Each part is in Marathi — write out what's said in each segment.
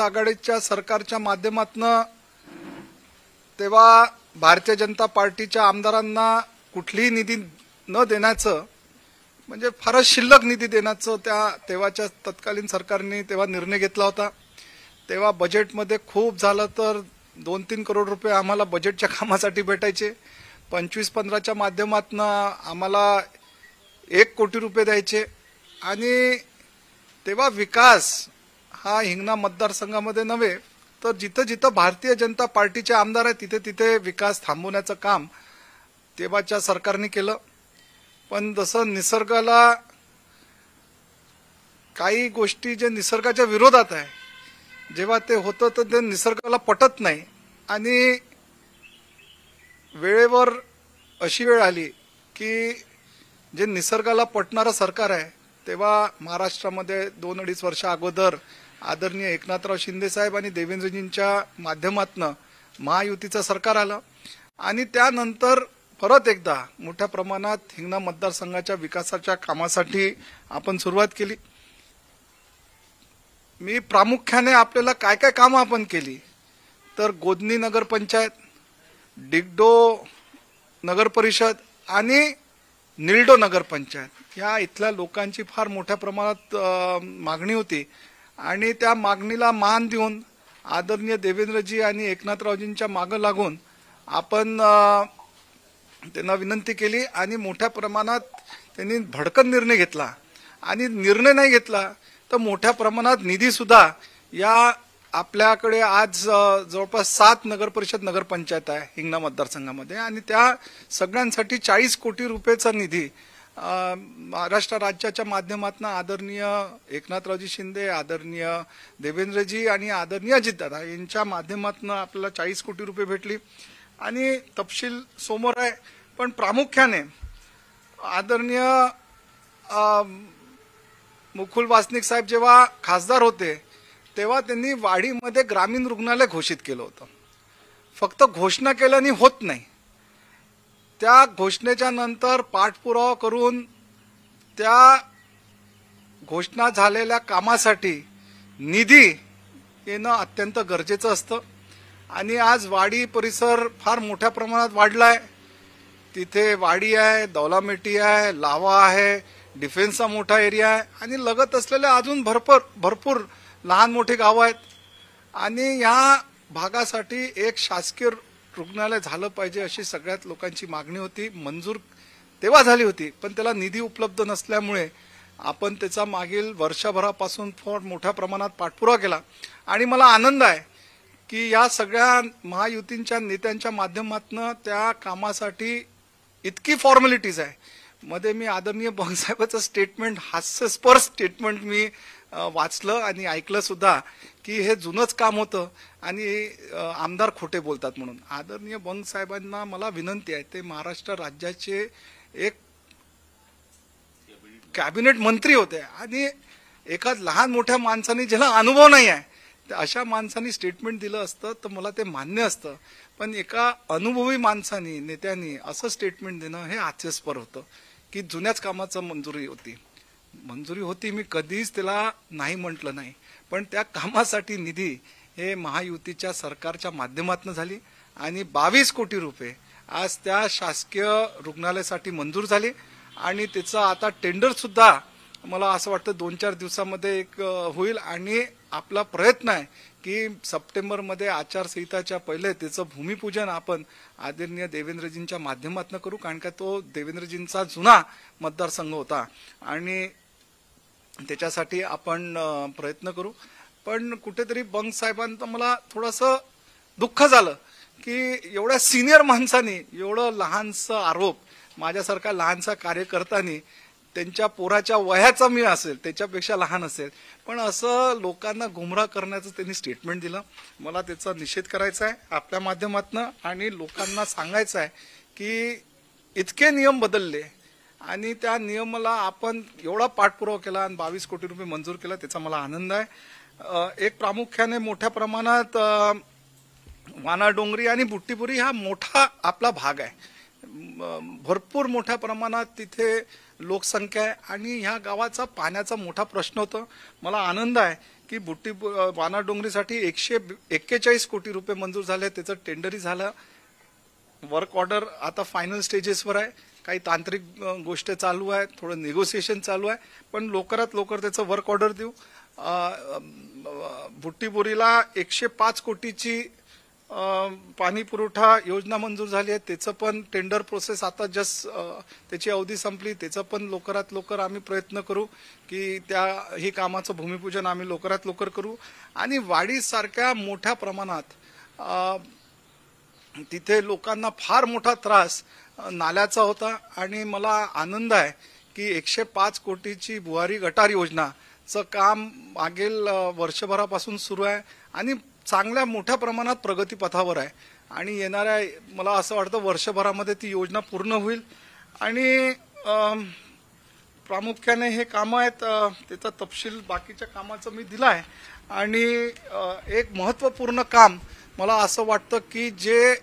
आघाडीच्या सरकारच्या माध्यमातून तेव्हा भारतीय जनता पार्टीच्या आमदारांना कुठलीही निधी न देण्याचं म्हणजे फारच शिल्लक निधी देण्याचं तेव्हाच्या तत्कालीन सरकारने तेव्हा निर्णय घेतला होता। तेव्हा बजेटमध्ये खूप झालं तर 2-3 करोड रुपये आम्हाला बजेटच्या कामासाठी भेटायचे। 25-15च्या माध्यमातून आम्हाला 1 कोटी रुपये द्यायचे आणि तेव्हा विकास हा हिंगणा मतदारसंघामध्ये नव्हे तर जिथं जिथं भारतीय जनता पार्टीचे आमदार आहेत तिथे तिथे विकास थांबवण्याचं काम तेव्हाच्या सरकारने केलं। पण जसं निसर्गाला काही गोष्टी जे निसर्गाच्या विरोधात आहे जेव्हा ते होतं तर ते निसर्गाला पटत नाही आणि वेळेवर अशी वेळ आली की जे निसर्गाला पटणारं सरकार आहे तेव्हा महाराष्ट्रामध्ये 2-2.5 वर्ष अगोदर आदरणीय एकनाथराव शिंदे साहेब आणि देवेंद्रजींच्या माध्यमातून महायुतीचं सरकार आलं आणि त्यानंतर परत एकदा मोठ्या प्रमाणात हिंगणा मतदारसंघाच्या विकासाच्या कामासाठी आपण सुरुवात केली। मी प्रामुख्याने आपल्याला काय काय कामं आपण केली तर गोदनी नगर पंचायत, डिगडो नगर परिषद आणि निलडो नगर पंचायत या इथल्या लोकांची फार मोठ्या प्रमाणात मागणी होती आणि त्या मागणीला मान देऊन आदरणीय देवेंद्रजी आणि एकनाथरावजींच्या मागे लागून आपण त्यांना विनंती केली आणि मोठ्या प्रमाणात त्यांनी भडकन निर्णय घेतला आणि निर्णय नाही घेतला तर मोठ्या प्रमाणात निधी सुद्धा या आपल्याकडे आज जवळपास 7 नगर परिषद नगर पंचायत आहे हिंगणा मतदारसंघामध्ये आणि त्या सगळ्यांसाठी 40 कोटी रुपयाचा निधी महाराष्ट्र राज्याच्या माध्यमातून आदरणीय एकनाथरावजी शिंदे, आदरणीय देवेंद्रजी आणि आदरणीय अजितदादा यांच्या माध्यमातून आपल्याला 40 कोटी रुपये भेटली आणि तपशील समोर आहे। पण प्रामुख्याने आदरणीय मुकुल वासनिक साहेब जेव्हा खासदार होते तेव्हा त्यांनी वाडीमध्ये ग्रामीण रुग्णालय घोषित केलं होतं। फक्त घोषणा केल्याने होत नाही, त्या घोषणेच्या नंतर पाठपुरावा करून त्या घोषणा झालेल्या कामासाठी निधी येणं अत्यंत गरजेचं असतं आणि आज वाडी परिसर फार मोठ्या प्रमाणात वाढलाय। तिथे वाडी आहे, दौलामेटी आहे, लावा आहे, डिफेन्सचा मोठा एरिया आहे आणि लगत असलेल्या अजून भरपूर लहान मोठी गावं आहेत आणि या भागासाठी एक शासकीय रुग्णालय झालं पाहिजे अशी सगळ्यात लोकांची मागणी होती। मंजूर तेव्हा झाली होती पण त्याला निधी उपलब्ध नसल्यामुळे आपण त्याचा मागील वर्षभरापासून फार मोठ्या प्रमाणात पाठपुरावा केला आणि मला आनंद आहे की या सगळ्या महायुतींच्या नेत्यांच्या माध्यमातून त्या कामासाठी इतकी फॉर्मॅलिटीज आहे। मध्ये मी आदरणीय बंगसाहेबांचं स्टेटमेंट, हास्यास्पद स्टेटमेंट मी वाचलं आणि ऐकलं सुद्धा की हे जुनंच काम होतं आणि आमदार खोटे बोलतात म्हणून। आदरणीय बंगसाहेबांना मला विनंती आहे, ते महाराष्ट्र राज्याचे एक कॅबिनेट मंत्री होते आणि एका लहान मोठ्या माणसाने ज्याला अनुभव नाही आहे तर अशा माणसाने स्टेटमेंट दिलं असतं तर मला ते मान्य असतं, पण एका अनुभवी माणसाने नेत्यांनी असं स्टेटमेंट देणं हे हास्यास्पद होतं की जुन्याच कामाचं मंजुरी होती, मी कधीच त्याला नाही म्हटलं नाही, पण त्या कामासाठी निधी हे महायुतीच्या सरकारच्या माध्यमातून झाली आणि 22 कोटी रुपये आज त्या शासकीय रुग्णालयासाठी मंजूर झाले आणि त्याचं आता टेंडर सुद्धा मला असं वाटतं 2-4 दिवसामध्ये एक होईल आणि आपला प्रयत्न आहे की सप्टेंबरमध्ये आचारसंहिताच्या पहिले त्याचं भूमिपूजन आपण आदरणीय देवेंद्रजींच्या माध्यमातून करू, कारण का तो देवेंद्रजींचा जुना मतदारसंघ होता आणि त्याच्यासाठी आपण प्रयत्न करू। पण कुठेतरी बंग साहेबांचं मला थोडंसं दुःख झालं की एवढ्या सिनियर माणसांनी एवढं लहानसं आरोप माझ्यासारखा लहानसा कार्यकर्त्यांनी त्यांच्या पोराच्या वयाचा मी असेल त्याच्यापेक्षा लहान असेल पण असं लोकांना गुमराह करण्याचं त्यांनी स्टेटमेंट दिलं। मला त्याचा निषेध करायचा आहे आपल्या माध्यमातून आणि लोकांना सांगायचं आहे की इतके नियम बदलले आणि त्या नियमाला आपण एवढा पाठपुरावा केला आणि 22 कोटी रुपये मंजूर केला, त्याचा मला आनंद आहे। एक प्रामुख्याने मोठ्या प्रमाणात वानाडोंगरी आणि बुट्टीपुरी हा मोठा आपला भाग आहे, भरपूर मोठ्या प्रमाणात तिथे लोकसंख्या आहे आणि ह्या गावाचा पाण्याचा मोठा प्रश्न होता। मला आनंद आहे की वानाडोंगरीसाठी 141 कोटी रुपये मंजूर झाले, त्याचं टेंडरही झालं. वर्क ऑर्डर आता फायनल स्टेजेसवर आहे. काही तांत्रिक गोष्टी चालू आहे, थोडं निगोसिएशन चालू आहे, पण लवकरात लवकर त्याचं वर्क ऑर्डर देऊ. बुट्टीबोरीला 105 कोटीची पाणी पुरवठा योजना मंजूर झाली आहे. त्याचं पण टेंडर प्रोसेस आता जस्ट त्याची अवधी संपली. त्याचं पण लवकरात लवकर आम्ही प्रयत्न करू की ही कामाचं भूमिपूजन आम्ही लवकरात लवकर करू. आणि वाडीसारख्या मोठ्या प्रमाणात तिथे लोकांना फार मोठा त्रास नाल्याचा होता आणि मला आनंद आहे की 105 कोटीची बुहारी गटार योजनाचं काम मागील वर्षभरापासून सुरू आहे आणि चांगल्या मोठ्या प्रमाणात प्रगतीपथावर आहे. आणि येणाऱ्या मला असं वाटतं वर्षभरामध्ये ती योजना पूर्ण होईल. आणि प्रामुख्याने हे कामं आहेत, त्याचा तपशील बाकीच्या कामाचं मी दिला आहे. आणि एक महत्त्वपूर्ण काम मला असं वाटतं की जे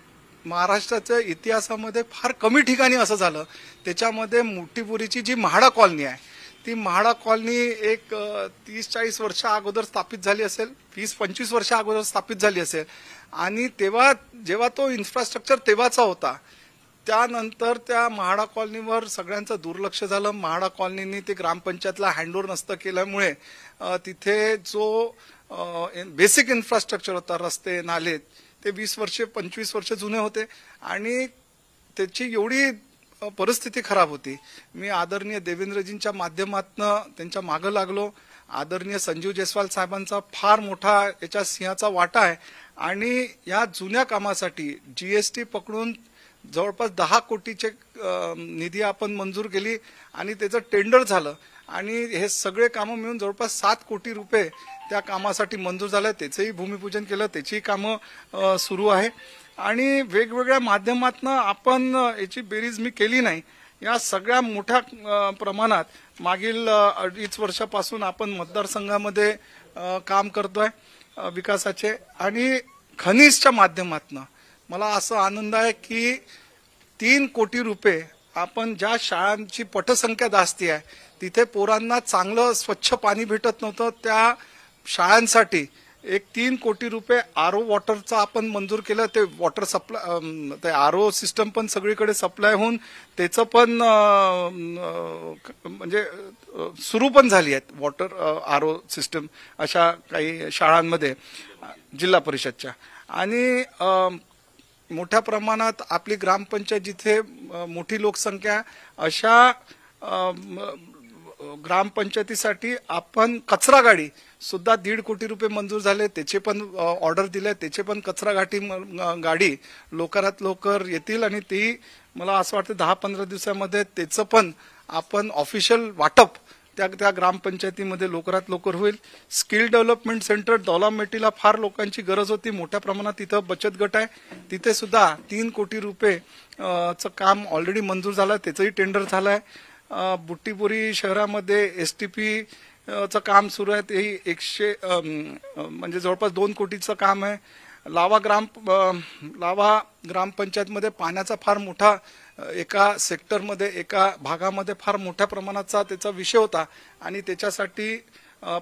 महाराष्ट्राच्या इतिहासामध्ये फार कमी ठिकाणी असं झालं, त्याच्यामध्ये मोठीपुरीची जी म्हाडा कॉलनी आहे, ती म्हाडा कॉलनी एक 30-40 वर्ष अगोदर स्थापित झाली असेल, 20-25 वर्ष अगोदर स्थापित झाली असेल. आणि जेव्हा तो इन्फ्रास्ट्रक्चर तेव्हाचा होता, त्यानंतर त्या म्हाडा कॉलनीवर सगळ्यांचं दुर्लक्ष झालं. म्हाडा कॉलनीनी ते ग्रामपंचायतला हँडओव्हर नसतं केल्यामुळे तिथे जो बेसिक इन्फ्रास्ट्रक्चर होता, रस्ते नाले, ते 20 वर्ष 25 वर्ष जुने होते आणि त्याची एवढी परिस्थिती खराब होती. मी आदरणीय देवेंद्रजींच्या माध्यमातून त्यांच्या मागं लागलो. आदरणीय संजीव जयस्वाल साहेबांचा फार मोठा याच्या सिंहाचा वाटा आहे आणि या जुन्या कामासाठी जीएसटी पकडून जवळपास 10 कोटीचे निधी आपण मंजूर केली आणि त्याचं टेंडर झालं आणि हे सगळे कामं मिळून जवळपास 7 कोटी रुपये त्या कामासाठी मंजूर झालं. त्याचंही भूमिपूजन केलं, त्याचीही कामं सुरू आहे. आणि वेगवेगळ्या माध्यमातून आपण याची बेरीज मी केली नाही. या सगळ्या मोठ्या प्रमाणात मागील 2.5 वर्षापासून आपण मतदारसंघामध्ये काम करतोय विकासाचे. आणि खनिजच्या माध्यमातून मला असं आनंद आहे की 3 कोटी रुपये आपण ज्या शाळांची पटसंख्या जास्ती आहे, तिथे पोरांना चांगलं स्वच्छ पाणी भेटत नव्हतं, त्या शाळांसाठी 3 कोटी रुपये आरओ वॉटरचं आपण मंजूर केलं. ते वॉटर सप्लाय, ते आरओ सिस्टम पण सगळीकडे सप्लाय होऊन त्याचं पण म्हणजे सुरू पण झाली आहेत वॉटर आरओ सिस्टम अशा काही शाळांमध्ये जिल्हा परिषदच्या. आणि मोठ्या प्रमाणात आपली ग्रामपंचायत जिथे मोठी लोकसंख्या, अशा ग्रामपंचायतीसाठी आपण कचरा गाडी सुद्धा 1.5 कोटी रुपये मंजूर झाले, त्याचे पण ऑर्डर दिले. त्याचे पण कचरा गाडी लवकरात लवकर येतील आणि ती मला असं वाटतं 10-15 दिवसामध्ये त्याचं पण आपण ऑफिशियल वाटप त्या ग्रामपंचायतीमध्ये लवकरात लवकर होईल. स्किल डेव्हलपमेंट सेंटर दौलामेटीला फार लोकांची गरज होती, मोठ्या प्रमाणात तिथं बचत गट आहे, तिथे सुद्धा 3 कोटी रुपये चं काम ऑलरेडी मंजूर झालं, त्याचंही टेंडर झालं आहे. बुट्टीबोरी शहरामध्ये एसटीपी चं काम सुरू आहे, तेही 100 म्हणजे जवळपास 2 कोटीचं काम आहे. लावा ग्रामपंचायतमध्ये पाण्याचा फार मोठा एका सेक्टरमध्ये, एका भागामध्ये फार मोठ्या प्रमाणाचा त्याचा विषय होता आणि त्याच्यासाठी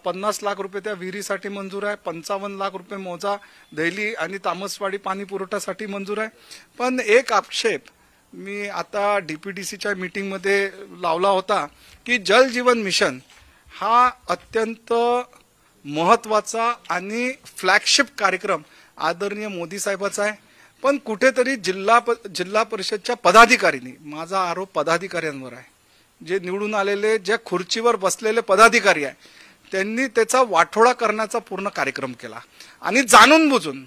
50 लाख रुपये त्या विहिरीसाठी मंजूर आहे. 55 लाख रुपये मौजा, दैली आणि तामसवाडी पाणी पुरवठ्यासाठी मंजूर आहे. पण एक आक्षेप मी आता डीपीडीसीच्या मीटिंगमध्ये लावला होता की जल जीवन मिशन हा अत्यंत महत्वाचा आणि फ्लॅगशिप कार्यक्रम आदरणीय मोदी साहेबाचा आहे. पण कुठेतरी जिल्हा परिषदच्या पदाधिकाऱ्यांनी, माझा आरोप पदाधिकाऱ्यांवर आहे, जे निवडून आलेले, ज्या खुर्चीवर बसलेले पदाधिकारी आहे, त्यांनी त्याचा वाठोडा करण्याचा पूर्ण कार्यक्रम केला आणि जाणून बुजून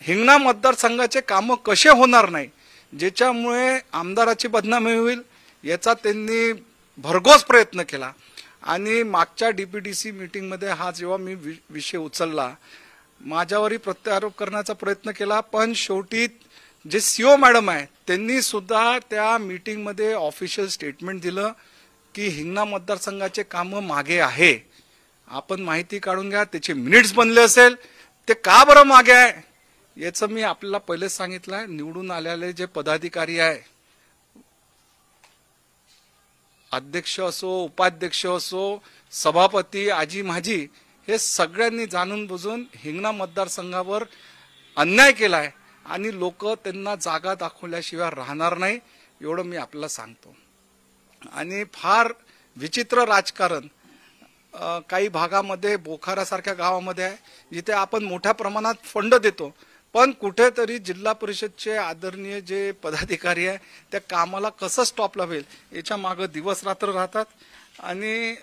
हिंगणा मतदारसंघाचे कामं कसे होणार नाही, ज्याच्यामुळे आमदाराची बदनामी होईल, याचा त्यांनी भरघोस प्रयत्न केला. आणि मागच्या डीपीडीसी मीटिंगमध्ये हा जेव्हा मी विषय उचलला, माझ्यावरही प्रत्यारोप करण्याचा प्रयत्न केला, पण शेवटी जे सीओ मॅडम आहे त्यांनी सुद्धा त्या मीटिंगमध्ये ऑफिशियल स्टेटमेंट दिलं की हिंगणा मतदारसंघाचे कामं मागे आहे, आपण माहिती काढून घ्या, त्याचे मिनिट्स बनले असेल, ते का बरं मागे आहे याचं मी आपल्याला पहिलेच सांगितलं आहे. निवडून आलेले जे पदाधिकारी आहे, अध्यक्ष असो, उपाध्यक्ष असो, सभापती, आजी माझी, हे सगळ्यांनी जाणून बुजून हिंगणा मतदारसंघावर अन्याय केलाय आणि लोक त्यांना जागा दाखवल्याशिवाय राहणार नाही एवढं मी आपल्याला सांगतो. आणि फार विचित्र राजकारण काही भागामध्ये बोखारासारख्या गावामध्ये आहे जिथे आपण मोठ्या प्रमाणात फंड देतो, पण कुठेतरी जिल्हा परिषदचे आदरणीय जे पदाधिकारी आहे त्या कामाला कसं स्टॉप लावेल याच्या मागे दिवस रात्र राहतात. आणि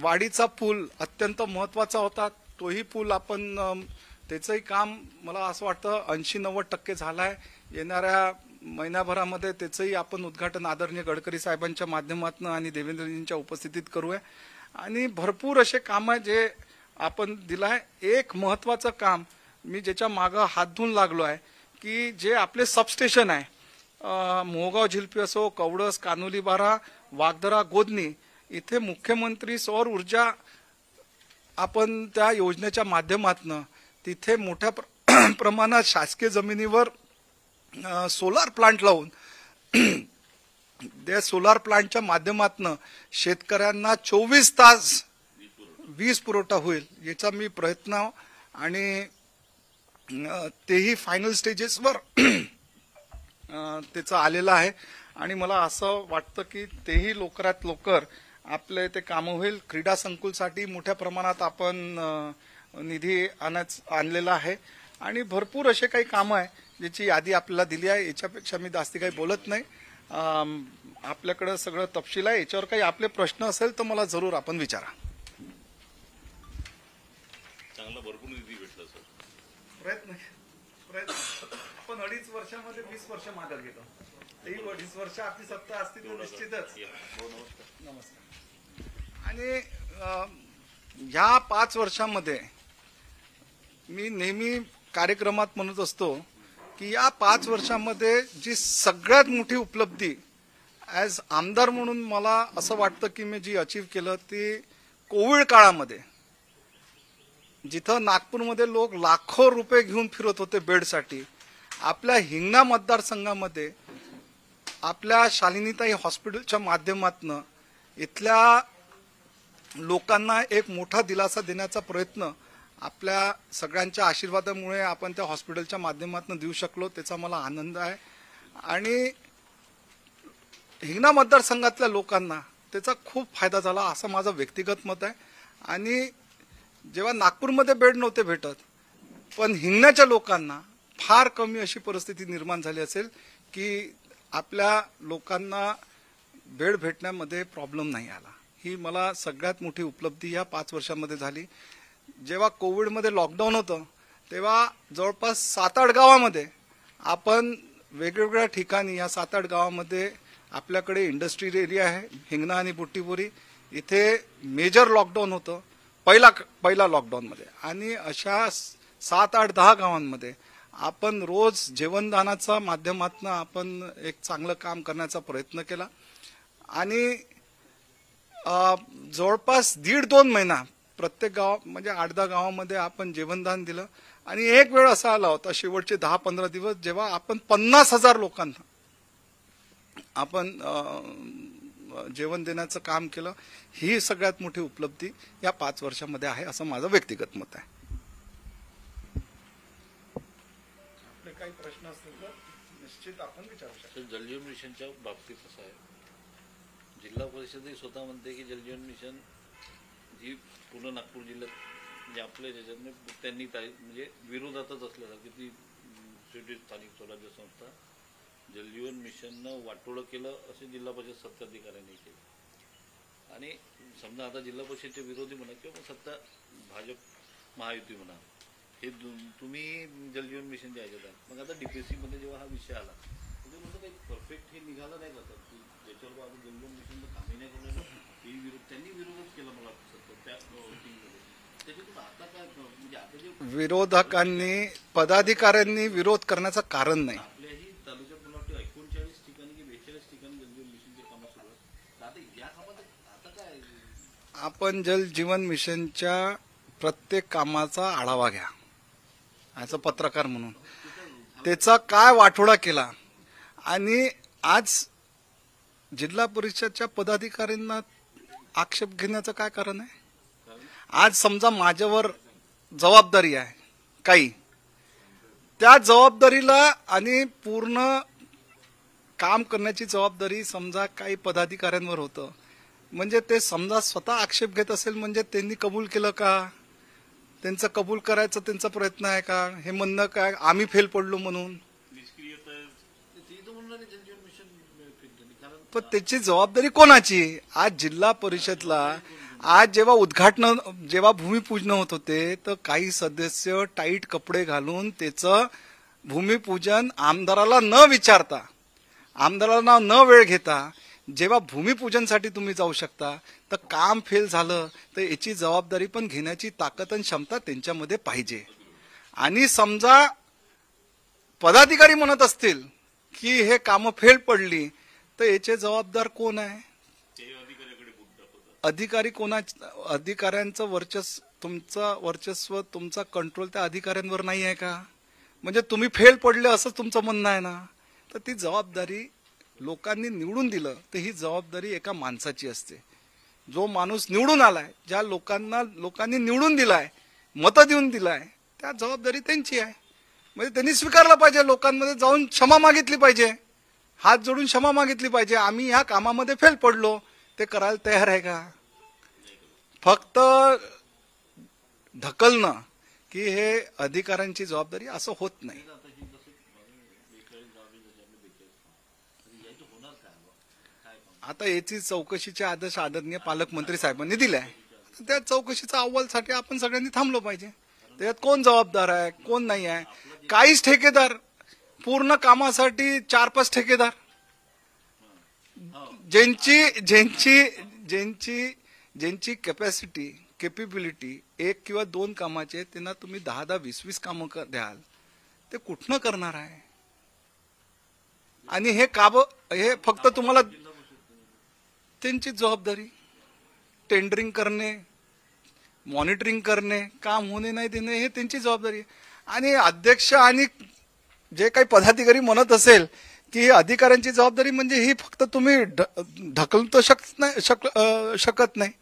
वाडीचा पूल अत्यंत महत्त्वाचा होता, तोही पूल आपण त्याचंही काम मला असं वाटतं 80-90% झालं आहे. येणाऱ्या महिन्याभरामध्ये त्याचंही आपण उद्घाटन आदरणीय गडकरी साहेबांच्या माध्यमातून आणि देवेंद्रजींच्या उपस्थितीत करूया. आणि भरपूर असे काम आहे जे आपण दिलाय. एक महत्त्वाचं काम मी ज्याच्या मागं हात धुवून लागलो आहे की जे आपले सबस्टेशन आहे, मोहगाव झिलपी असो, कवडस, कानोली बारा, वागदरा, गोदनी, इथे मुख्यमंत्री सौर ऊर्जा आपण त्या योजनेच्या माध्यमातून तिथे मोठ्या प्रमाणात शासकीय जमिनीवर सोलार प्लांट लावून त्या सोलार प्लांटच्या माध्यमातून शेतकऱ्यांना 24 तास वीज पुरवठा होईल याचा मी प्रयत्न आणि तेही फायनल स्टेजेसवर त्याचं आलेलं आहे. आणि मला असं वाटतं की तेही लवकरात लवकर आपले ते कामं होईल. क्रीडा संकुलसाठी मोठ्या प्रमाणात आपण निधी आणलेला आहे आणि भरपूर असे काही कामं आहे ज्याची यादी आपल्याला दिली आहे. याच्यापेक्षा मी जास्ती काही बोलत नाही. आपल्याकडे सगळं तपशील आहे. याच्यावर काही आपले प्रश्न असेल तर मला जरूर आपण विचारा. चांगला भरपूर निधी भेटला सर. प्रयत्न आपण 2.5 वर्षामध्ये 20 वर्ष मागे गेलो. ही 2.5 वर्ष आपली सत्ता असती तर निश्चितच. नमस्कार. आणि ह्या 5 वर्षामध्ये मी नेहमी कार्यक्रमात म्हणत असतो की या 5 वर्षामध्ये जी सगळ्यात मोठी उपलब्धी ॲज आमदार म्हणून मला असं वाटतं की मी जी अचीव केलं ती कोविड काळामध्ये जिथं नागपूरमध्ये लोक लाखो रुपये घेऊन फिरत होते बेडसाठी, आपल्या हिंगणा मतदारसंघामध्ये आपल्या शालिनीताई हॉस्पिटलच्या माध्यमातून इथल्या लोकांना एक मोठा दिलासा देण्याचा प्रयत्न आपल्या सगळ्यांच्या आशीर्वादामुळे आपण त्या हॉस्पिटलच्या माध्यमातून देऊ शकलो, त्याचा मला आनंद आहे. आणि हिंगणा मतदारसंघातल्या लोकांना त्याचा खूप फायदा झाला असं माझं व्यक्तिगत मत आहे. आणि जेव्हा नागपूरमध्ये बेड नव्हते भेटत, पण हिंगण्याच्या लोकांना फार कमी अशी परिस्थिती निर्माण झाली असेल की आपल्या लोकांना बेड भेटण्यामध्ये प्रॉब्लेम नाही आला. ही मला सगळ्यात मोठी उपलब्धी या 5 वर्षांमध्ये झाली. जेव्हा कोविडमध्ये लॉकडाऊन होतं तेव्हा जवळपास 7-8 गावामध्ये आपण वेगवेगळ्या ठिकाणी या 7-8 गावामध्ये आपल्याकडे इंडस्ट्रियल एरिया आहे हिंगणा आणि बुट्टीबोरी, इथे मेजर लॉकडाऊन होतं पहिला लॉकडाऊनमध्ये. आणि अशा 7-8-10 गावांमध्ये आपण रोज जेवणदानाच्या माध्यमातून आपण एक चांगलं काम करण्याचा प्रयत्न केला. आणि जवळपास 1.5-2 महिना प्रत्येक गाव म्हणजे 8-10 गावामध्ये आपण जेवणदान दिलं. आणि एक वेळ असा आला होता शेवटचे 10-15 दिवस जेव्हा आपण 50,000 लोकांना आपण जेवण देण्याचं काम केलं. ही सगळ्यात मोठी उपलब्धी या 5 वर्षामध्ये आहे असं माझं व्यक्तिगत मत आहे. आपले काही प्रश्न असतील तर निश्चित आपण विचारू शकतो. जलजीवन मिशनच्या बाबतीत असं आहे, जिल्हा परिषदही स्वतः म्हणते की जलजीवन मिशन जी पूर्ण नागपूर जिल्ह्यात म्हणजे आपल्या ज्याच्याने त्यांनी म्हणजे विरोधातच असल्यासारखी ती शेवटी स्थानिक स्वराज्य संस्था जलजीवन मिशननं वाटोळं केलं असे जिल्हा परिषद सत्ताधिकाऱ्यांनी केलं. आणि समजा आता जिल्हा परिषदचे विरोधी म्हणा किंवा सत्ता भाजप महायुती म्हणा, हे तुम्ही जलजीवन मिशन जे आहे मग आता DPSCमध्ये जेव्हा हा विषय आला त्याच्यामध्ये काही परफेक्ट हे निघालं नाही जातात की ज्याच्यावर आपण जलजीवन मिशनचं कामही नाही करून त्यांनी विरोधच केला मला त्या मीटिंगमध्ये. त्याच्यातून आता काय म्हणजे आता जे विरोधकांनी पदाधिकाऱ्यांनी विरोध करण्याचं कारण नाही. आपल्याही तालुक्यात मला वाटतं 39 ठिकाणी की 42 ठिकाणी जलजीवन मिशनचे कामं सुरू आहेत. आता या कामात आता काय आपण जल जीवन मिशनच्या प्रत्येक कामाचा आढावा घ्या ॲज अ पत्रकार म्हणून, त्याचा काय वाटोळा केला. आणि आज जिल्हा परिषदच्या पदाधिकाऱ्यांना आक्षेप घेण्याचं काय कारण आहे. आज समजा माझ्यावर जबाबदारी आहे काही, त्या जबाबदारीला आणि पूर्ण काम करण्याची जबाबदारी समजा काही पदाधिकाऱ्यांवर होतं, म्हणजे ते समजा स्वतः आक्षेप घेत असेल म्हणजे त्यांनी कबूल केलं का? त्यांचं कबूल करायचा त्यांचा प्रयत्न आहे का? हे म्हणणं काय आम्ही फेल पडलो म्हणून? पण त्याची जबाबदारी कोणाची? आज जिल्हा परिषदला आज जेव्हा भूमिपूजन होत होते तर काही सदस्य टाईट कपडे घालून त्याचं भूमिपूजन आमदाराला न विचारता, आमदारांना न वेळ घेता जेव्हा भूमिपूजनसाठी तुम्ही जाऊ शकता, तर काम फेल झालं तर याची जबाबदारी पण घेण्याची ताकद आणि क्षमता त्यांच्यामध्ये पाहिजे. आणि समजा पदाधिकारी म्हणत असतील की हे कामं फेल पडली तर याचे जबाबदार कोण आहे? अधिकारी अधिकाऱ्यांचं वर्चस्व तुमचा कंट्रोल त्या अधिकाऱ्यांवर नाही आहे का? म्हणजे तुम्ही फेल पडले असं तुमचं म्हणणं आहे ना? तर ती जबाबदारी लोकांनी निवडून दिलं तर ही जबाबदारी एका माणसाची असते. जो माणूस निवडून आलाय, ज्या लोकांनी निवडून दिलाय, मतं देऊन दिलाय, त्या जबाबदारी त्यांची आहे. म्हणजे त्यांनी स्वीकारला पाहिजे, लोकांमध्ये जाऊन क्षमा मागितली पाहिजे, हात जोडून क्षमा मागितली पाहिजे. आम्ही ह्या कामामध्ये फेल पडलो, ते करायला तयार आहे का? फक्त ढकलणं की हे अधिकाऱ्यांची जबाबदारी, असं होत नाही. आता याची चौकशीचे आदेश आदरणीय पालकमंत्री साहेबांनी दिले आहे. त्या चौकशीचा अहवालसाठी आपण सगळ्यांनी थांबलो पाहिजे. त्याच्यात कोण जबाबदार आहे कोण नाही आहे? काहीच ठेकेदार, पूर्ण कामासाठी 4-5 ठेकेदार, ज्यांची कॅपॅसिटी केपेबिलिटी 1 किंवा 2 कामाचे, त्यांना तुम्ही 10-10, 20-20 कामं द्याल, ते कुठनं करणार आहे? आणि हे फक्त तुम्हाला त्यांची जबाबदारी टेंडरिंग करणे, मॉनिटरिंग करणे, काम होणे नाही देणे, हे त्यांची जबाबदारी. आणि अध्यक्ष आणि जे काही पदाधिकारी म्हणत असेल की अधिकाऱ्यांची जबाबदारी, म्हणजे ही फक्त तुम्ही ढकलू तर शकत नाही.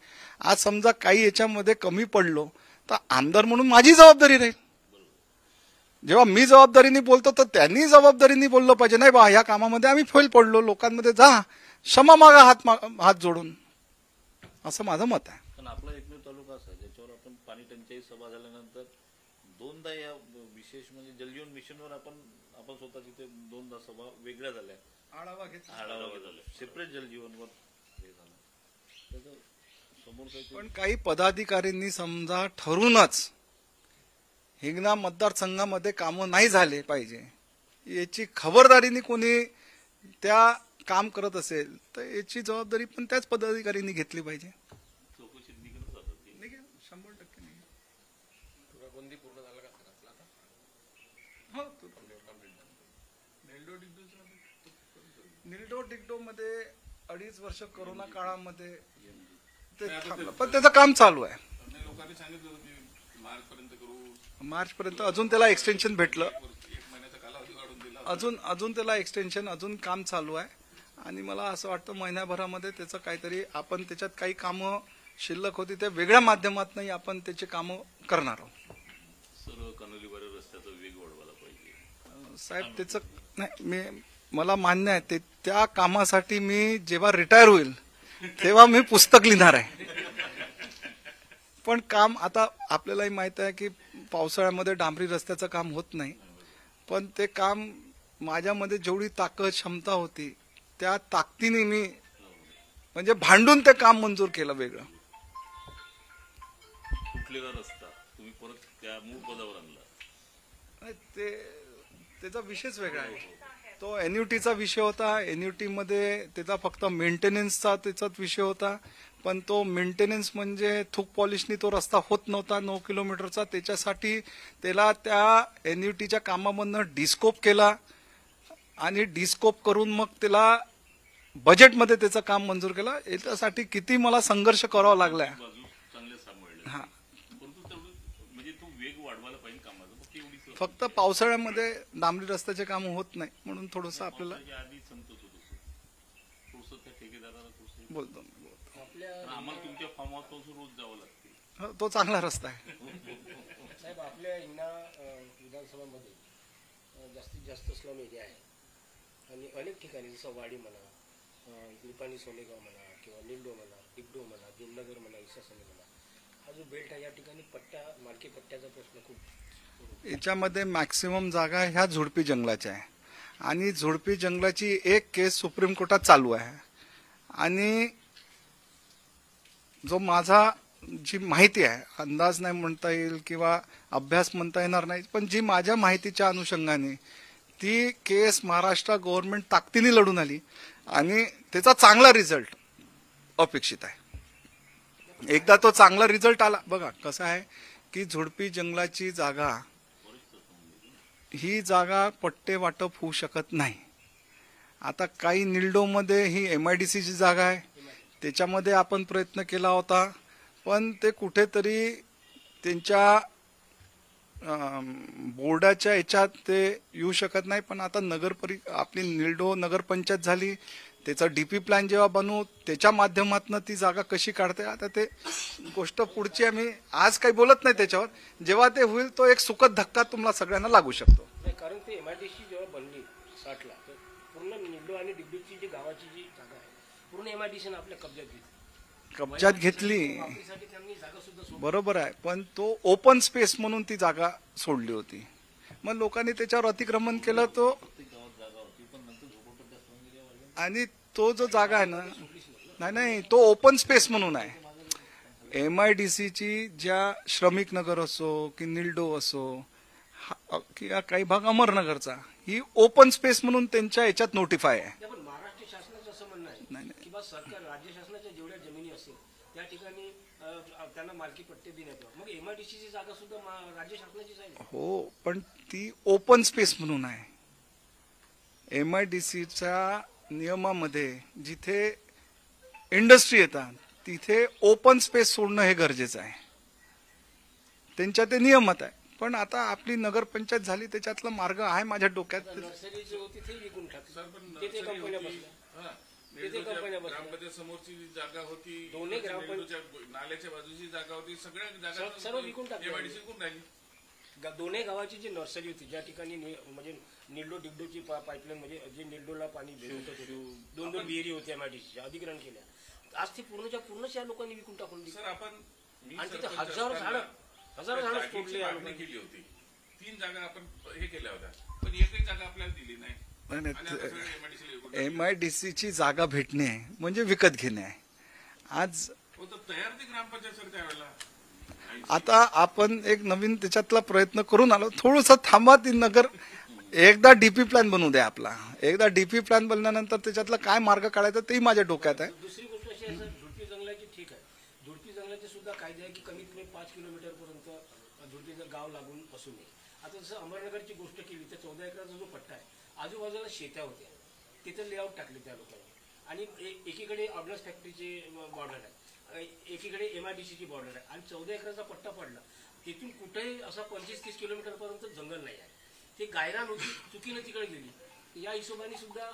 आज समजा काही याच्यामध्ये कमी पडलो तर आमदार म्हणून माझी जबाबदारी राहील. जेव्हा मी जबाबदारीने बोलतो तर त्यांनी जबाबदारीने बोललं पाहिजे, नाही बा ह्या कामामध्ये आम्ही फेल पडलो, लोकांमध्ये जा क्षमा मागा हात जोडून, असं माझं मत आहे. पण आपला एकमेव तालुका असा ज्याच्यावर आपण पाणी टंचाई सभा झाल्यानंतर 2दा या विशेष म्हणजे जलजीवन मिशनवर आपण स्वतः तिथे 2दा सभा वेगळ्या झाल्या, आढावा घेतला, सेपरेट जलजीवनवर हे झालं. त्याचं समोर पण काही पदाधिकाऱ्यांनी समजा ठरूनच हिंगणा मतदारसंघामध्ये कामं नाही झाले पाहिजे, याची खबरदारीने कोणी त्या काम करत असेल तर याची जबाबदारी पण त्याच पदाधिकाऱ्यांनी घेतली पाहिजे. 100% नाही. पूर्ण झाला का हो, निलडो डिगडो मध्ये 2.5 वर्ष कोरोना काळामध्ये ते थांबलं, पण त्याचं काम चालू आहे. लोकांनी सांगितलं की मार्चपर्यंत करू, मार्चपर्यंत अजून त्याला एक्सटेन्शन भेटलं, 1 महिन्याचा कालावधी वाढून दिला, अजून त्याला एक्सटेन्शन, अजून काम चालू आहे. आणि मला असं वाटतं महिन्याभरामध्ये त्याचं काहीतरी, आपण त्याच्यात काही कामं शिल्लक होती त्या वेगळ्या माध्यमातूनही आपण त्याची कामं करणार आहोत. सर्व कनोलीवर रस्त्याचा वेग वाढवायला पाहिजे साहेब. त्याचं नाही, मला मान्य आहे ते, त्या कामासाठी मी जेव्हा रिटायर होईल तेव्हा मी पुस्तक लिहिणार आहे. पण काम आता आपल्यालाही माहित आहे की पावसाळ्यामध्ये डांबरी रस्त्याचं काम होत नाही, पण ते काम माझ्यामध्ये जेवढी ताकद क्षमता होती त्या ताकदीने मी म्हणजे भांडून ते काम मंजूर केलं. वेगळं तुटलेला रस्ता तुम्ही परत त्या मूळ पदावर आणला, त्याचा विषयच वेगळा आहे. तो एनयूटीचा विषय होता, एनयूटी मध्ये त्याचा फक्त मेंटेनन्सचा त्याचाच विषय होता. पण तो मेंटेनन्स म्हणजे थूक पॉलिशनी तो रस्ता होत नव्हता 9 किलोमीटरचा, त्याच्यासाठी त्याला त्या एनयूटीच्या कामामधनं डिस्कोप केला आणि डिस्कोप करून मग त्याला बजेटमध्ये त्याचं काम मंजूर केलं. याच्यासाठी किती मला संघर्ष करावा लागलाय. हा, फक्त पावसाळ्यामध्ये डांबरी रस्त्याचे काम होत नाही म्हणून थोडंसं आपल्याला ठेकेदाराला बोलतो. आम्हाला तुमच्या फार्म हाऊस पासून रोज जावं लागते. तो चांगला रस्ता आहे. साहेब आपल्या हिंगणा विधानसभामध्ये जास्तीत जास्त स्लम एरिया आहे आणि अनेक ठिकाणी जसं वाडी म्हणा, निपाणी सोनेगाव म्हणा किंवा निलडो म्हणा, डिगडो म्हणा, भीमनगर म्हणा, इसासनी म्हणा, हा जो बेल्ट आहे या ठिकाणी पट्ट्या मालकी पट्ट्याचा प्रश्न खूप. याच्यामध्ये मॅक्सिमम जागा ह्या झुडपी जंगलाच्या आहे आणि झुडपी जंगलाची एक केस सुप्रीम कोर्टात चालू आहे. आणि जो माझा जी माहिती आहे, अंदाज नाही म्हणता येईल किंवा अभ्यास म्हणता येणार नाही, पण जी माझ्या माहितीच्या अनुषंगाने ती केस महाराष्ट्र गव्हर्नमेंट ताकदीने लढून आली आणि त्याचा चांगला रिझल्ट अपेक्षित आहे. एकदा तो चांगला रिझल्ट आला, बघा कसं आहे की झुडपी जंगलाची जागा ही जागा पट्टे वाटप होऊ शकत नाही. आता काही निलडोमध्ये ही MIDC ची जागा आहे, त्याच्यामध्ये आपण प्रयत्न केला होता, पण ते कुठेतरी त्यांच्या बोर्डाच्या याच्यात ते येऊ शकत नाही. पण आता आपली निलडो नगरपंचायत झाली, त्याचा DP प्लॅन जेव्हा बनवू त्याच्या माध्यमातून ती जागा कशी काढते, आता ते गोष्ट पुढची आम्ही आज काही बोलत नाही त्याच्यावर. जेव्हा ते होईल तो एक सुखद धक्का तुम्हाला सगळ्यांना लागू शकतो. कारण ते MIDC जेव्हा बनली 60ला, तर पूर्ण निलडो आणि डिगडोची जी गावाची जी जागा आहे पूर्ण MIDC आपल्या कब्जात घेतली, वापरीसाठी त्यांनी जागा सुद्धा सोडली. बरोबर आहे, पण तो ओपन स्पेस म्हणून ती जागा सोडली होती. मग लोकांनी त्याच्यावर अतिक्रमण केलं तो, आणि तो जो जागा आहे ना, नाही तो ओपन स्पेस म्हणून आहे. MIDC ची ज्या श्रमिक नगर असो की निलडो असो किंवा काही भाग अमरनगरचा, ही ओपन स्पेस म्हणून त्यांच्या याच्यात नोटिफाय आहे. पण महाराष्ट्र शासनाचं असं म्हणणं आहे की बा सरकार राज्य शासनाच्या जेवढ्या जमिनी असेल त्या ठिकाणी त्यांना मालकी पट्टे देण्यात यावं. मग MIDC ची जागा सुद्धा राज्य शासनाचीच आहे. हो, पण ती ओपन स्पेस म्हणून आहे. MIDCच्या नियमामध्ये जिथे इंडस्ट्री येतात तिथे ओपन स्पेस सोडणं हे गरजेचं आहे, त्यांच्या ते नियमात आहे. पण आता आपली नगरपंचायत झाली, त्याच्यातला मार्ग आहे माझ्या डोक्यात. नर्सरी जो होती ते विकून टाकली. सर पण तिथे नर्सरी कंपन्या होती. बसल्या. हा. तिथे कंपन्या बसल्या. ग्रामपंचायत समोरची जी जागा होती, दोन्ही ग्रामपंचायत- नेहरूच्या नाल्याच्या बाजूची जागा होती, सगळ्या सर्व विकून टाकल्या. MIDC विकून राहिली. दोन्ही गावाची जी नर्सरी होती ज्या ठिकाणी म्हणजे निलडो डिगडोची पाईपलाईन, म्हणजे जे निलडोला पाणी भेटत होते, दोन विहिरी होत्या MIDCच्या, अधिग्रहण केल्या. आज ती पूर्णच्या पूर्णच या लोकांनी विकून टाकून दिली. सर आपण आणि तिथे हजारो झाडं तोडले या लोकांनी. केली होती. 3 जागा आपण हे केल्या होत्या, पण एकही जागा आपल्याला दिली नाही. आणि आता सगळं MIDC ला विकून टाकलं. MIDC ची जागा भेटणे म्हणजे विकत घेणे आहे. आज हो, तर तयार ती ग्रामपंचायत सर त्यावेळेला. आता आपण एक नवीन त्याच्यातला प्रयत्न करून आलो. थोडंसं थांबा, ती नगर एकदा DP प्लॅन बनवू द्या आपला. एकदा DP प्लॅन बनल्यानंतर त्याच्यातला काय मार्ग काढायचा तेही माझ्या डोक्यात आहे. दुसरी गोष्ट अशी आहे सर, झुडपी जंगलाची ठीक आहे, झुडपी जंगलाचे सुद्धा कायदे आहे की कमीत कमी 5 किलोमीटर पर्यंत झुडपीचं गाव लागून असू नये. आता जसं अमरनगरची गोष्ट केली तर 14 एकराचा जो पट्टा आहे, आजूबाजूला शेत्या होत्या, तिथे लेआउट टाकले त्या लोकांनी. आणि एकीकडे ऑर्डनन्स फॅक्टरीचे बॉर्डर आहे, एकीकडे MIDC ची बॉर्डर आहे, आणि 14 एकराचा पट्टा पडला. तिथून कुठेही असा 25-30 किलोमीटर पर्यंत जंगल नाही आहे. ते गायरान होती, चुकीनं तिकडे गेली. या हिशोबाने सुद्धा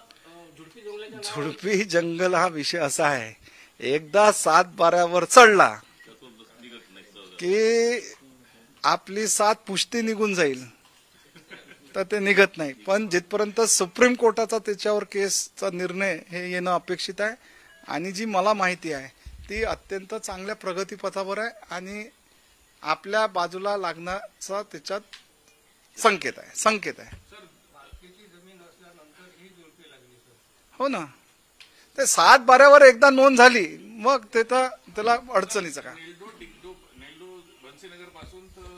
झुडपी जंगलाच्या झुडपी जंगल हा विषय असा आहे, एकदा 7-12वर चढला की आपली 7 पुष्टी निघून जाईल, तर ते निघत नाही. पण जिथपर्यंत सुप्रीम कोर्टाचा त्याच्यावर केसचा निर्णय हे येणं अपेक्षित आहे. आणि जी मला माहिती आहे ती अत्यंत चांगल्या प्रगतीपथावर आहे आणि आपल्या बाजूला लागण्याचा त्याच्यात संकेत आहे. सर मालकीची जमीन असल्यानंतर ही झुडपी लागली सर. हो ना, ते 7-12वर एकदा नोंद झाली मग त्याला अडचणीचं काय. नेल्डो बन्सीनगर पासून तर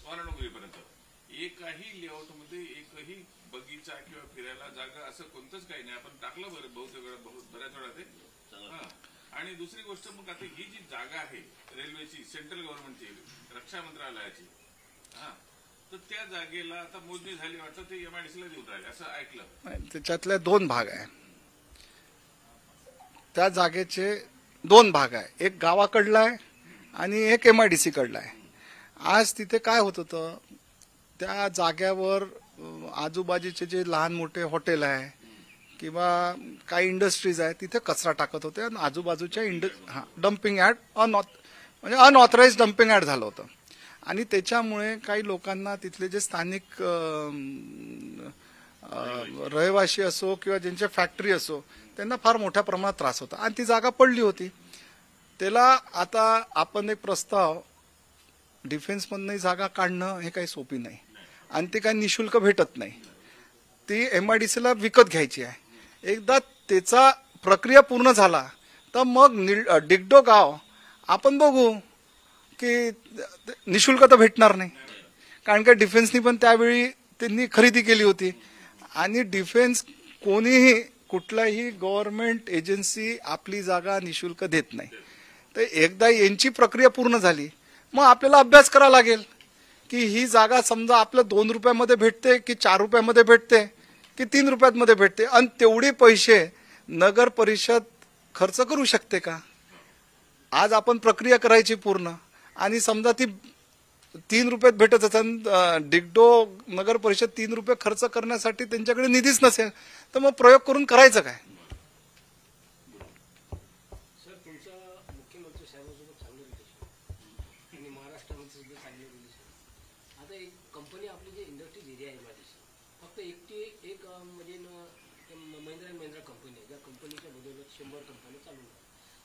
वाराणोगरीपर्यंत एकही लेआउट मध्ये एकही बगीचा किंवा फिरायला जागा असं कोणतंच काही नाही. आपण टाकलं बऱ्याच वेळा ते. आणि दुसरी गोष्ट, मग आता ही जी जागा आहे रेल्वेची, सेंट्रल गव्हर्नमेंटची, रक्षा मंत्रालयाची, तर त्या जागेला आता मोजणी झाली वाटतं, ते MIDC ला देऊन राहिले असं ऐकलं. त्याच्यातले 2 भाग आहे. त्या जागेचे 2 भाग आहे, एक गावाकडला आहे आणि एक MIDC कडला आहे. आज तिथे काय होत होतं, त्या जाग्यावर आजूबाजूचे जे लहान मोठे हॉटेल आहे किंवा काही इंडस्ट्रीज आहे तिथे कचरा टाकत होते आणि आजूबाजूच्या डम्पिंग यार्ड म्हणजे अनऑथराईज डम्पिंग ॲड झालं होतं आणि त्याच्यामुळे काही लोकांना तिथले जे स्थानिक रहिवासी असो किंवा ज्यांच्या फॅक्टरी असो त्यांना फार मोठ्या प्रमाणात त्रास होता आणि ती जागा पडली होती. त्याला आता आपण एक प्रस्ताव डिफेन्समधनही जागा काढणं हे काही सोपी नाही आणि ते काही निशुल्क भेटत नाही. ती MIDCला विकत घ्यायची आहे. एकदा त्याचा प्रक्रिया पूर्ण झाला तर मग डिगडो गाव आपण बघू की निशुल्क तर भेटणार नाही कारण का डिफेन्सनी पण त्यावेळी त्यांनी खरेदी केली होती आणि डिफेन्स कोणीही कुठलाही गव्हर्नमेंट एजन्सी आपली जागा निशुल्क देत नाही. तर एकदा यांची प्रक्रिया पूर्ण झाली मग आपल्याला अभ्यास करावा लागेल की ही जागा समजा आपल्या 2 रुपयामध्ये भेटते की 4 रुपयामध्ये भेटते की 3 रुपयामध्ये भेटते आणि तेवढे पैसे नगर परिषद खर्च करू शकते का. आज आपण प्रक्रिया करायची पूर्ण आणि समजा ती 3 रुपयात भेटत असेल डिगडो नगर परिषद 3 रुपये खर्च करण्यासाठी त्यांच्याकडे निधीच नसेल तर मग प्रयोग करून करायचं काय. सर तुमचं मुख्यमंत्री साहेबांसोबत चांगलं रिलेशन आणि महाराष्ट्रामध्ये सुद्धा चांगले रिलेशन. आता एक कंपनी आपली जे इंडस्ट्रीज एरिया आहे MIDC फक्त एक म्हणजे महिंद्रा अँड महिंद्रा कंपनी आहे ज्या कंपनीच्या बदल्यात 100 कंपन्या चालू आहेत.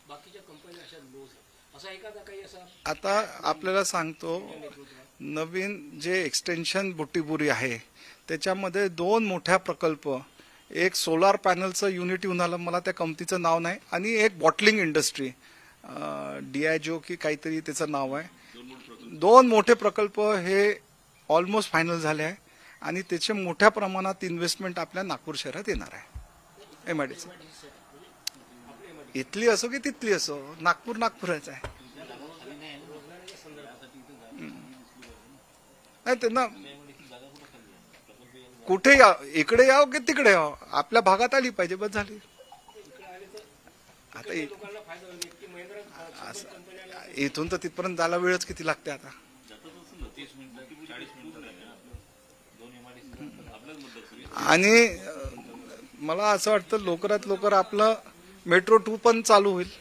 बाकीच्या कंपन्या अशा लोज आहेत. असा एखादा काही असा आता आपल्याला सांगतो नवीन जे एक्सटेन्शन बुट्टीबुरी आहे त्याच्यामध्ये 2 मोठ्या प्रकल्प एक सोलार पॅनलचं युनिट येऊन आलं मला त्या कंपनीचं नाव नाही आणि एक बॉटलिंग इंडस्ट्री डियाजो की काहीतरी त्याचं नाव आहे. 2 मोठे प्रकल्प हे ऑलमोस्ट फायनल झाले आहे आणि त्याचे मोठ्या प्रमाणात इन्व्हेस्टमेंट आपल्या नागपूर शहरात येणार आहे. MIDC इथली असो की तिथली असो नागपूरच आहे. नाही त्यांना कुठे या इकडे याव की तिकडे याव आपल्या भागात आली पाहिजे बस झाली. आता लोकांना फायदा होईल. एकटी महिंद्रा असं इथून तर तिथपर्यंत जायला वेळच किती लागते आता. आणि मला असं वाटतं लवकरात लवकर आपलं मेट्रो 2 पण चालू होईल.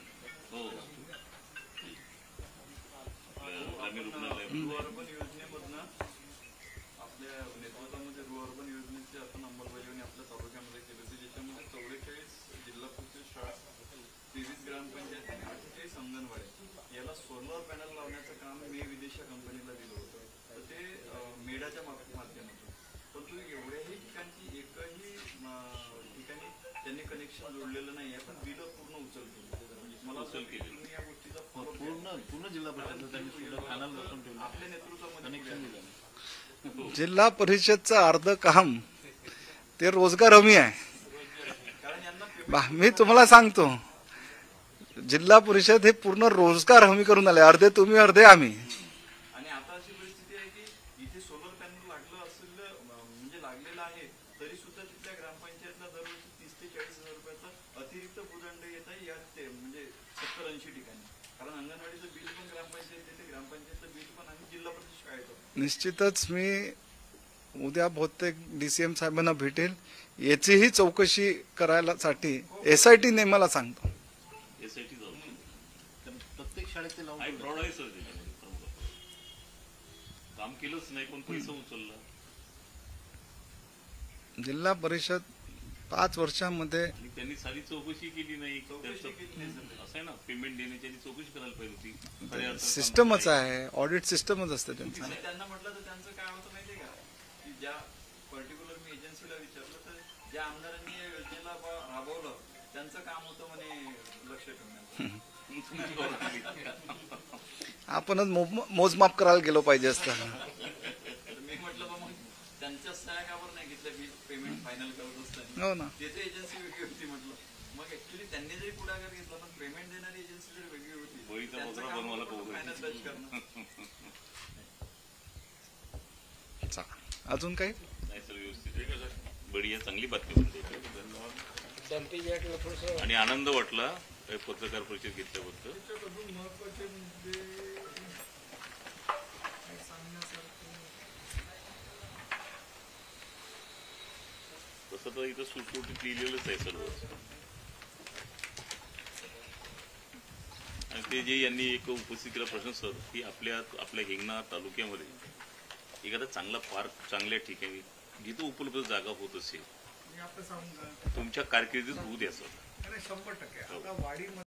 याला सोलर पॅनल लावण्याचं काम मी विदेशी कंपनीला दिलं होतं तर ते मेडाच्या माध्यमातून परंतु एवढ्याही ठिकाणची एकही ठिकाणी त्यांनी कनेक्शन जोडलेलं नाही आहे पण बिलं पूर्ण उचलतो. मला उचल केली. तुम्ही या गोष्टीचा पूर्ण जिल्हा परिषद त्यांनी सुद्धा पॅनल बसून ठेवलं आपल्या नेतृत्वामध्ये कनेक्शन दिलं. जिल्हा परिषदचं अर्ध काम ते रोजगार हमी आहे. कारण यांना मी तुम्हाला सांगतो जिल्हा परिषद हे पूर्ण रोजगार हमी करून आले. अर्धे तुम्ही अर्धे आम्ही. आणि आता अशी परिस्थिती आहे की इथे सोलर पॅनल लागलं असेल म्हणजे लागलेलं आहे तरी सुद्धा तिथल्या ग्रामपंचायतला दरवर्षी 30 ते 40 हजार रुपयाचा अतिरिक्त भूदंड येत आहे या म्हणजे 70-80 ठिकाणी. कारण अंगणवाडीचं बिल पण ग्रामपंचायत देते ग्रामपंचायतचं बिल पण आणि जिल्हा परिषद शाळेत. निश्चितच मी उद्या बहुतेक DCM साहेबांना भेटेल याचीही चौकशी करायला साठी SIT नेमाला सांगतो. SIT जाऊ प्रत्येक शाळेत ते लावून फ्रॉड आहे सर त्याच्यामध्ये प्रमुख काम केलंच नाही पण पैसा उचलला. जिल्हा परिषद 5 वर्षांमध्ये आणि त्यांनी सारी चौकशी केली नाही. असं आहे ना पेमेंट देण्याची चौकशी करायला पाहिजे होती. सिस्टमच आहे ऑडिट सिस्टमच असते त्यांचं. आणि त्यांना म्हटलं तर त्यांचं काय होतं माहितीये का की ज्या पर्टिक्युलर मी एजन्सीला विचारलं तर ज्या आमदारांनी या योजनेला राबवलं त्यांचं काम होतं म्हणे लक्ष ठेवण्याचं. आपणच मोजमाप करायला गेलो पाहिजे असतं. तर मी म्हटलं बा मग त्यांच्या सहाय्यावर नाही घेतलं पेमेंट फायनल करत असताना. हो ना. त्याची एजन्सी वेगळी होती म्हटलं. मग ऍक्च्युली त्यांनी जरी पुढाकार घेतला पण पेमेंट देणारी एजन्सी जरी वेगळी होती बळीचा त्यांचं बकरा काम बनवायला होतं पाहू फायनल टच करणं. चला अजून काही नाही सर व्यवस्थित बढिया चांगली बातमी बनते. डम्पिंग यार्डला थोडंसं आणि आनंद वाटला पत्रकार परिषद घेतल्याबद्दल. तसं तर इथं सुटसुटीत लिहिलेलंच आहे सर्व आणि ते जे यांनी एक उपस्थित केला प्रश्न सर की आपल्या हिंगणा तालुक्यामध्ये एखादा चांगला पार्क चांगल्या ठिकाणी जिथं उपलब्ध जागा होत असेल मी आता सांगू का? तुमच्या कारकिर्दीत होऊ द्या सर. नाही, 100% आता वाडीमध्ये